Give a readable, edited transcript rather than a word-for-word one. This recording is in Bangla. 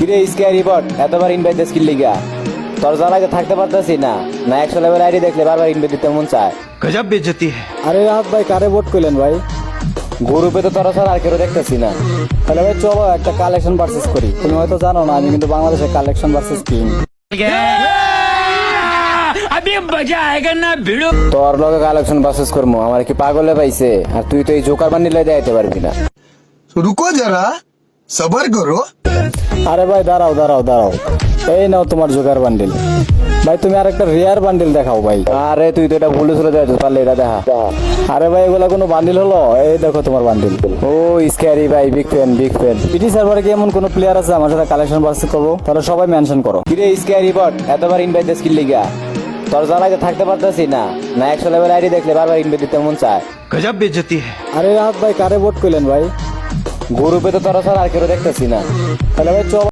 কিরে স্ক্যারি বট এতবার ইনভাইট দিস কি লিগা? তোর জায়গায় থাকতে পারতাছি না না 100 লেভেল আইডি দেখলে বারবার ইনভাইট দিতে মন চায়। गजब बेइज्जती है। আরে রাহাত ভাই কারে ভোট করলেন ভাই? গ্রুপে তো তোর ছাড়া আর কেউ দেখতেছি না। তাহলে ভাই চলো একটা কালেকশন পারচেজ করি। তুমি হয়তো জানো না আমি কিন্তু বাংলাদেশের কালেকশন পারচেজ কিং। अभी मजा आएगा ना भिड़ो। তোর লগে কালেকশন পারচেজ করবো আমার কি পাগলে পাইছে? আর তুই তো এই জোকার বান্ডিলে দেখাইতে পারবি না। रुको जरा सबर करो। আরে ভাই দাঁড়াও দাঁড়াও দাঁড়াও, এই নাও তোমার জোগাড় বান্ডিল। ভাই তুমি আর একটা রেয়ার বান্ডিল দেখাও ভাই। আরে তুই তো এটা ভুলে চলে যাচ্ছিস, পারলে এটা দেখা। আরে ভাই এগুলা কোনো বান্ডিল হলো? এই দেখো তোমার বান্ডিল। ও স্ক্যারি ভাই, big fan big fan. PT সার্ভারে কি এমন কোনো প্লেয়ার আছে আমার সাথে কালেকশন পারচেজ করবো? তাহলে সবাই মেনশন করো। কিরে স্ক্যারি বট এতবার ইনভাইট দিস কি লিগা? তোর জায়গায় থাকতে পারতাছি না না 100 লেভেল আইডি দেখলে বারবার ইনভাইট দিতে মন চায়। गजब बेइज्जती है। আরে রাহাত ভাই কারে ভোট করলেন ভাই? গ্রুপে তো তোর ছাড়া আর কেউ দেখতেছি না। তাহলে ভাই চলো